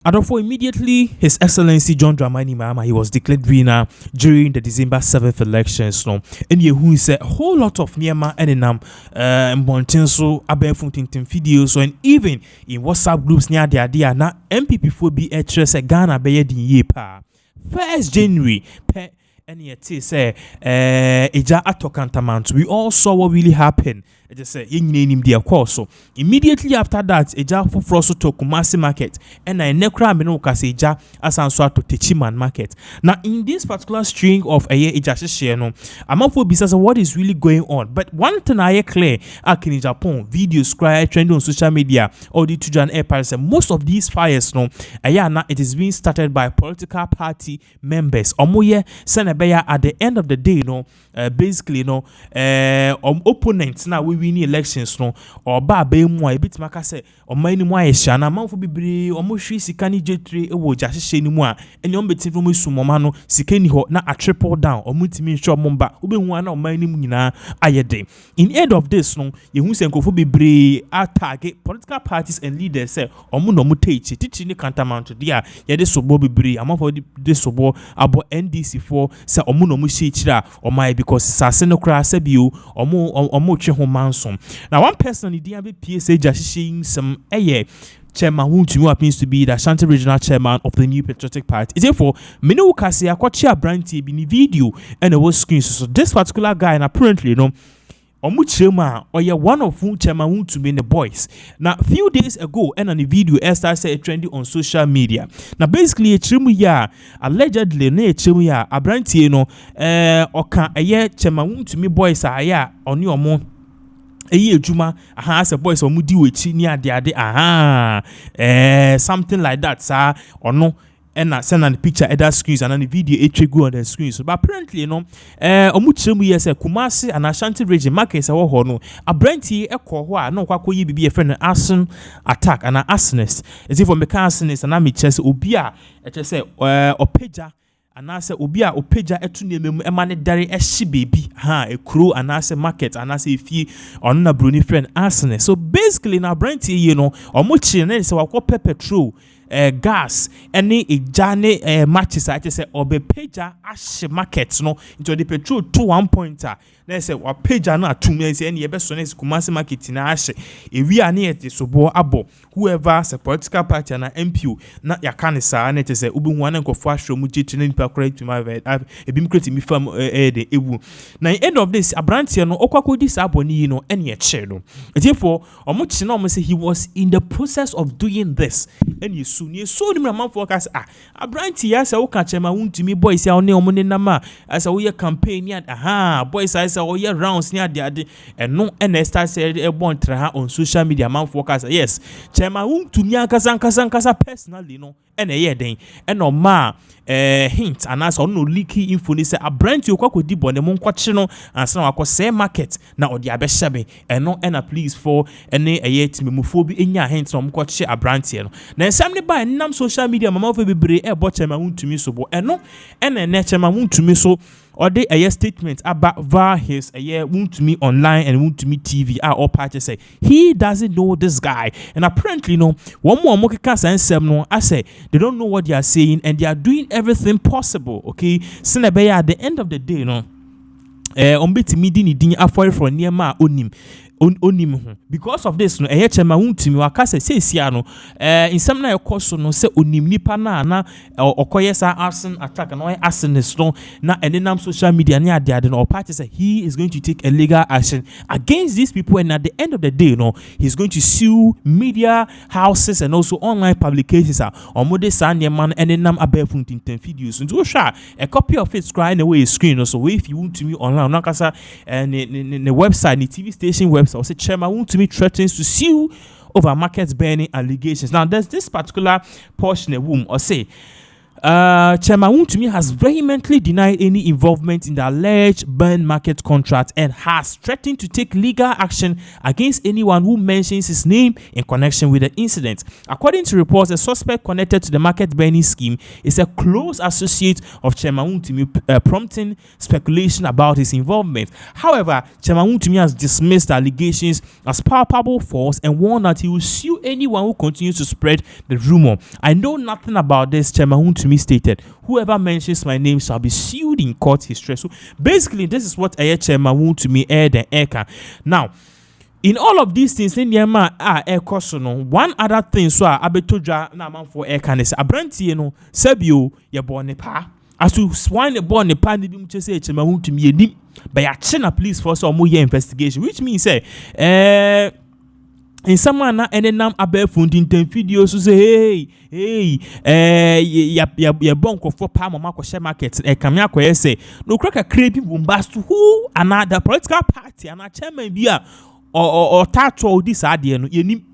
And therefore, immediately, His Excellency John Dramani Mahama, he was declared winner during the December 7th elections. No, and who said a whole lot of Niema and Bontenso, Abenfuntin videos, and even in WhatsApp groups near the idea now MPP for be a trace Ghana be the year pa 1st January. And yet, say, Eja ato Kantamanto. We all saw what really happened. I just say, him their course. So immediately after that, Eja for Froso to Kumasi market, and I nekra menoka say Eja asanswa to Techiman market. Now, in this particular string of a year, Eja share no, I'm up for business what is really going on. But one thing I clear, in Japan, videos cry trending on social media, or the Tujan Air most of these fires, no, it is being started by political party members. Omoye send at the end of the day, basically, opponents now we win elections, or ba be mo a bit maka say or many mo aisha na manfo bibre or mo hwi sika ni jetre e wo jahye ni mu a ene on betin from sumoma no sika ni ho na a triple down or mutimi nsho momba obehu na o mani mu nyina ayede. In end of this no ye hu senkofo bibre attack political parties and leaders say omo no mo techi titi ni Kantamanto dia ye de sobo bibre amanfo de sobo abo NDC for say omo no mo hye kira o mai because sase no kra sabio omo twe ho mansom. Now one person in the PSA jahye some Chairman Wontumi happens to be the Ashanti Regional Chairman of the New Patriotic Party. Therefore, many will say I got a brand TV video and it was screen. So this particular guy, and apparently, Omuchema or one of whom Chairman Wontumi in the boys. Now, a few days ago, and on the video, Esther said trending on social media. Now, basically, a chimuya allegedly, ne chimuya a brand or can a year Chairman Wontumi boys are ya on your mo. Juma as a boys or mudi with near the something like that, sir, or no. And I send on the picture at that screens and on the video it go on the screens. But apparently, Omuchemu yes a Kumasi and Ashanti region markets a no a brenti a kohwa no kwakoyi be a friend arson attack and an arsonist. As if for mechanicist and ami chess ubia just say opeja. And I say Obia Opeja etuneme emane dare eshi baby a crew and I say market and I say if you on a bruni friend arsonist. So basically now Brenty omuchi ne se wakọ petrol gas any ejane matches I just say obepeja ash market no into the petrol to 1 pointer. Let's say wa peja na 2 minutes any ebesone Kumasi market na ash we are near the sobo abo whoever the political party and MPU na yakane sa na say ubi hu anan kofo ahwe mu chichine nipa correct to my ebim create me fam de ewu na end of this abrantie no okwakodi sa aboni no ene eche no therefore omochi na say he was in the process of doing this and you so ni man focus abrantie ya say wo ka chema Wontumi boys ya one omo ne nama as a we campaign ya boys as a we rounds near the and no and start say e bon tra on social media man focus yes chema Wontumi ankasa personally no and a den and no ma hint and as no leaky info ni say abrantie okwakodi bone mo nkwache no ansa na wakọ market na odi abehyabe and no and please for any timemufo bi enya hint na mo kwache abrantie no na ensam ne ba nam social media mama of bebre e bo chema Wontumi so bo and no and na chema Wontumi so or they a statement about via his Wontumi online and Wontumi TV all parties say he doesn't know this guy and apparently one more mokika and no I say they don't know what they are saying and they are doing everything possible okay Senebeya at the end of the day ombeti midi ni din afori from near ma onim because of this Chema Wontumi wakase say no in some na course no say onim nipa na okoye sa arson attack and arsonist no na enenam social media ne ade no party say he is going to take a legal action against these people and at the end of the day he's going to sue media houses and also online publications omode sa man enenam abefuntinten videos nti wo hwa a copy of it screen away screen so if you want to me online nakasa the website the TV station website or say Chema Wontumi threatens to sue over market burning allegations. Now there's this particular portion of whom or say Chairman Wontumi has vehemently denied any involvement in the alleged burn market contract and has threatened to take legal action against anyone who mentions his name in connection with the incident. According to reports, a suspect connected to the market burning scheme is a close associate of Chairman Wontumi, prompting speculation about his involvement. However, Chairman Wontumi has dismissed the allegations as palpable false and warned that he will sue anyone who continues to spread the rumor. I know nothing about this, Chairman Wontumi stated. Whoever mentions my name shall be sued in court, he stressed. So basically, this is what Chairman Wontumi aired and Eka. Now, in all of these things, one other thing, so abetodra na man for Eka is abranti, Sebio, ye born pa. As to swine a born a pan, you say Chairman Wontumi, by a China police force or more investigation, which means, in someone and then I'm about funding 10 videos to say, ya bonko for palm market share market, a camia say, no crack a creepy bombast to who another political party and a chairman beer or tattoo this idea. We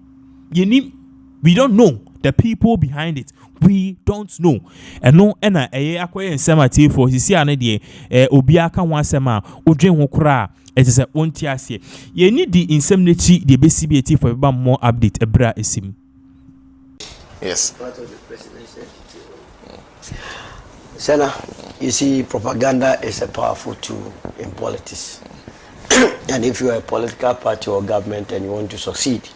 don't know the people behind it. We don't know. And no, and acquire semati for his idea, Obiaka one sema, Ujin Wokra. It is a one tiasie. You need the indemnity, the BCBT for a more update. Ebra isim. Yes. Part of the presidency. Senna, you see, propaganda is a powerful tool in politics. And if you are a political party or government and you want to succeed,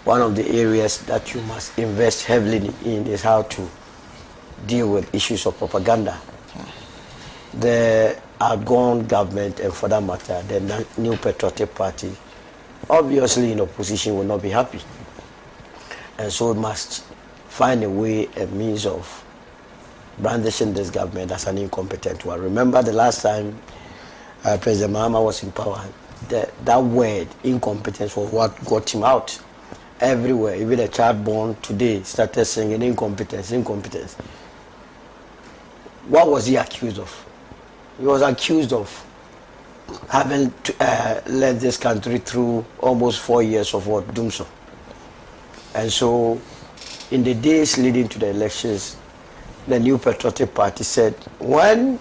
one of the areas that you must invest heavily in is how to deal with issues of propaganda. The outgone government, and for that matter, the new patriotic party, obviously in opposition, will not be happy. And so it must find a way, a means of brandishing this government as an incompetent one. Remember the last time President Mahama was in power, that word, incompetence, was what got him out. Everywhere, even a child born today started singing incompetence, incompetence. What was he accused of? He was accused of having led this country through almost 4 years of what? Doomsday. And so, in the days leading to the elections, the new patriotic party said, when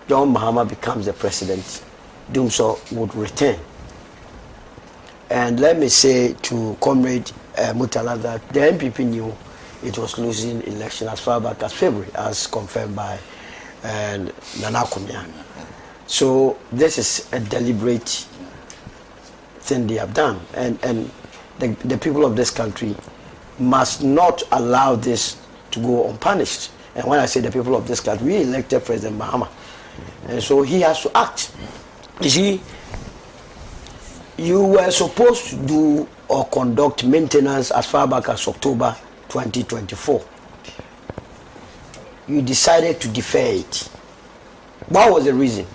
John Mahama becomes the president, Doomsday would return. And let me say to Comrade Mutala that the MPP knew it was losing election as far back as February, as confirmed by Nana Kumia. So this is a deliberate thing they have done. And the people of this country must not allow this to go unpunished. And when I say the people of this country, we elected President Mahama. And so he has to act. You see, you were supposed to do or conduct maintenance as far back as October 2024. You decided to defer it. What was the reason?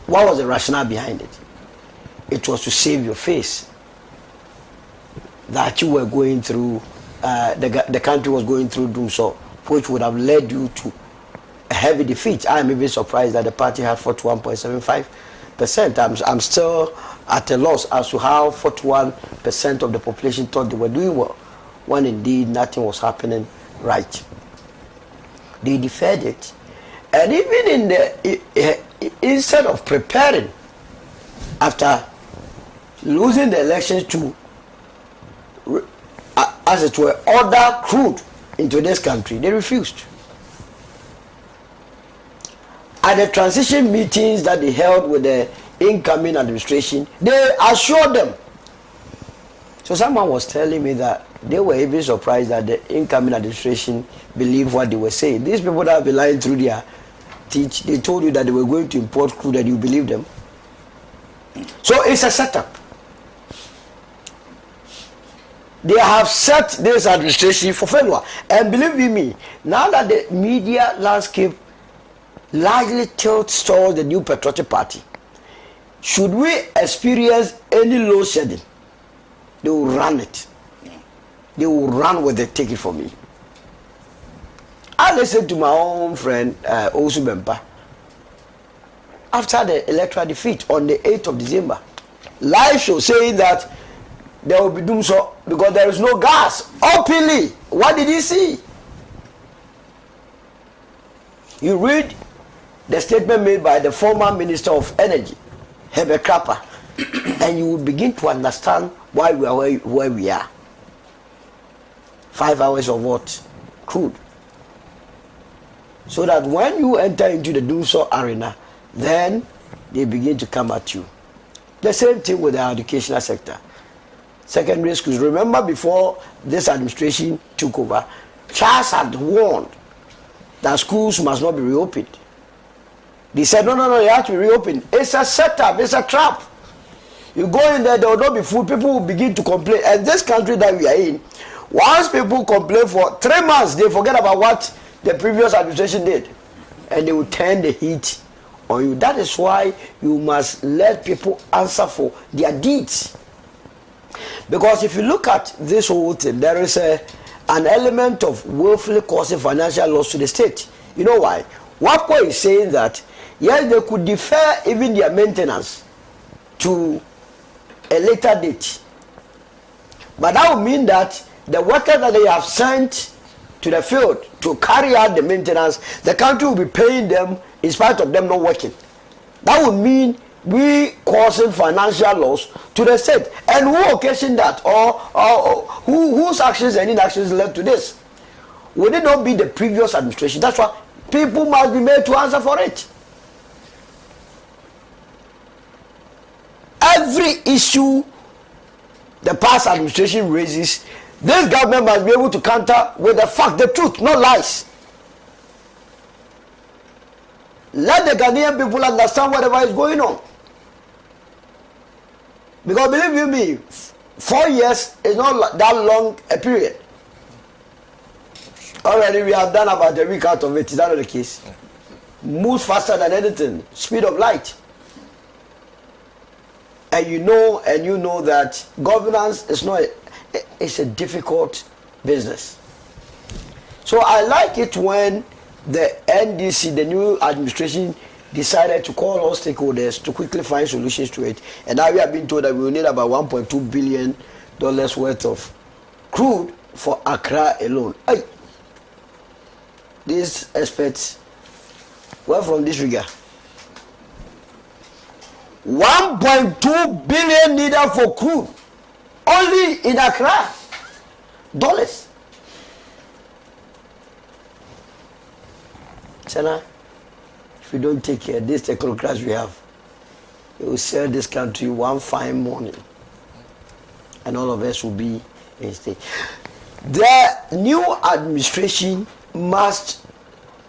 What was the rationale behind it? It was to save your face. That you were going through, the country was going through doomsday, which would have led you to a heavy defeat. I'm even surprised that the party had 41.75%. I'm still at a loss as to how 41% of the population thought they were doing well, when indeed nothing was happening right. They deferred it. And even in the, instead of preparing after losing the elections to, as it were, order crude into this country, they refused. At the transition meetings that they held with the incoming administration, they assured them. So someone was telling me that they were even surprised that the incoming administration believed what they were saying. These people that have been lying through their teeth, they told you that they were going to import crude and you believe them. So it's a setup. They have set this administration for failure. And believe me, now that the media landscape largely tilts towards the new patriotic party, should we experience any load shedding, they will run it. They will run with it, take it from me. I listened to my own friend, Osu Bempa, after the electoral defeat on the 8th of December. Live show saying that there will be doomsday because there is no gas. Openly, what did he see? You read the statement made by the former Minister of Energy, Herbert Krapper, and you will begin to understand why we are where we are. 5 hours of what? Crude. So that when you enter into the doom-so arena, then they begin to come at you. The same thing with the educational sector. Secondary schools. Remember, before this administration took over, Charles had warned that schools must not be reopened. They said, no, you have to be reopened. It's a setup, it's a trap. You go in there will not be food, people will begin to complain. And this country that we are in, once people complain for 3 months, they forget about what the previous administration did. And they will turn the heat on you. That is why you must let people answer for their deeds. Because if you look at this whole thing, there is an element of willfully causing financial loss to the state. You know why? WAPCO is saying that, yes, they could defer even their maintenance to a later date. But that would mean that the workers that they have sent to the field to carry out the maintenance, the country will be paying them in spite of them not working. That would mean we causing financial loss to the state. And who occasioned that? Or whose actions and inactions led to this? Would it not be the previous administration? That's why people must be made to answer for it. Every issue the past administration raises, this government must be able to counter with the fact, the truth, not lies. Let the Ghanaian people understand whatever is going on. Because believe you me, 4 years is not that long a period. Already we have done about a week out of it. Is that not the case? Moves faster than anything. Speed of light. And you know that governance is not it's a difficult business. So I like it when the NDC, the new administration, decided to call all stakeholders to quickly find solutions to it. And now we have been told that we will need about $1.2 billion worth of crude for Accra alone. Hey, these experts were from this figure. 1.2 billion needed for crude only in Accra. Dollars. China, if we don't take care of these technocrats we have, they will sell this country one fine morning. And all of us will be in state. The new administration must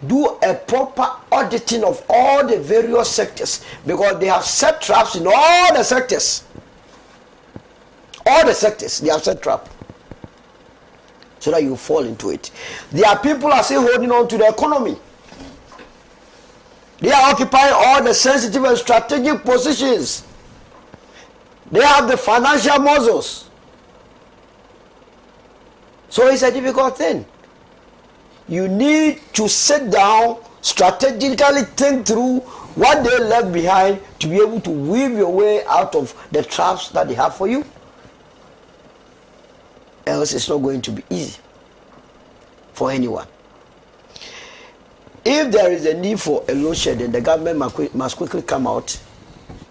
do a proper auditing of all the various sectors, because they have set traps in all the sectors. All the sectors, they have set trap. So that you fall into it. Their people are still holding on to the economy. They are occupying all the sensitive and strategic positions. They have the financial muscles. So it's a difficult thing. You need to sit down, strategically think through what they left behind to be able to weave your way out of the traps that they have for you. Else it's not going to be easy for anyone. If there is a need for a load shedding, the government must quickly come out,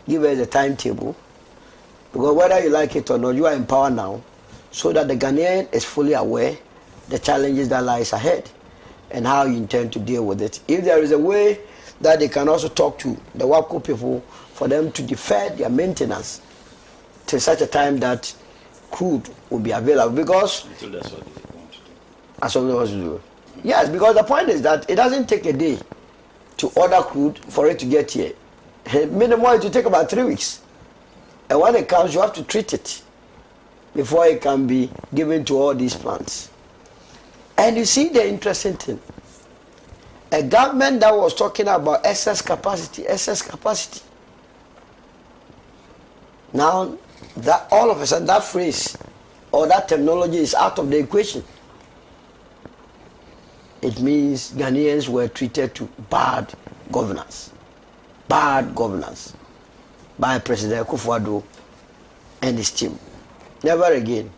give us a timetable, because whether you like it or not, you are in power now, so that the Ghanaian is fully aware the challenges that lies ahead and how you intend to deal with it. If there is a way that they can also talk to the WAPCO people for them to defer their maintenance till such a time that crude will be available, because until that's what they want to do. That's what they want to do. Yes, because the point is that it doesn't take a day to order crude for it to get here. Minimum, it will take about 3 weeks. And when it comes, you have to treat it before it can be given to all these plants. And you see the interesting thing. A government that was talking about excess capacity. Now, that all of a sudden, that phrase or that terminology is out of the equation. It means Ghanaians were treated to bad governance by President Akufo-Addo and his team. Never again.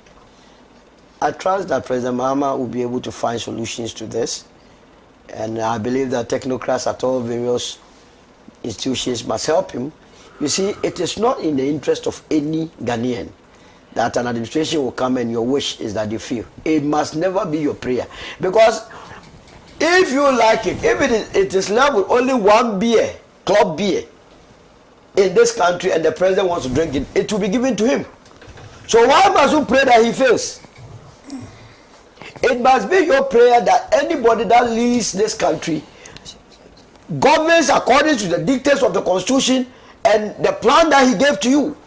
I trust that President Mahama will be able to find solutions to this, And I believe that technocrats at all various institutions must help him. You see, it is not in the interest of any Ghanaian that an administration will come and your wish is that you feel. It must never be your prayer. Because if you like it, if it is left with only one beer, club beer, in this country and the president wants to drink it, it will be given to him. So why must you pray that he fails? It must be your prayer that anybody that leads this country governs according to the dictates of the constitution and the plan that he gave to you.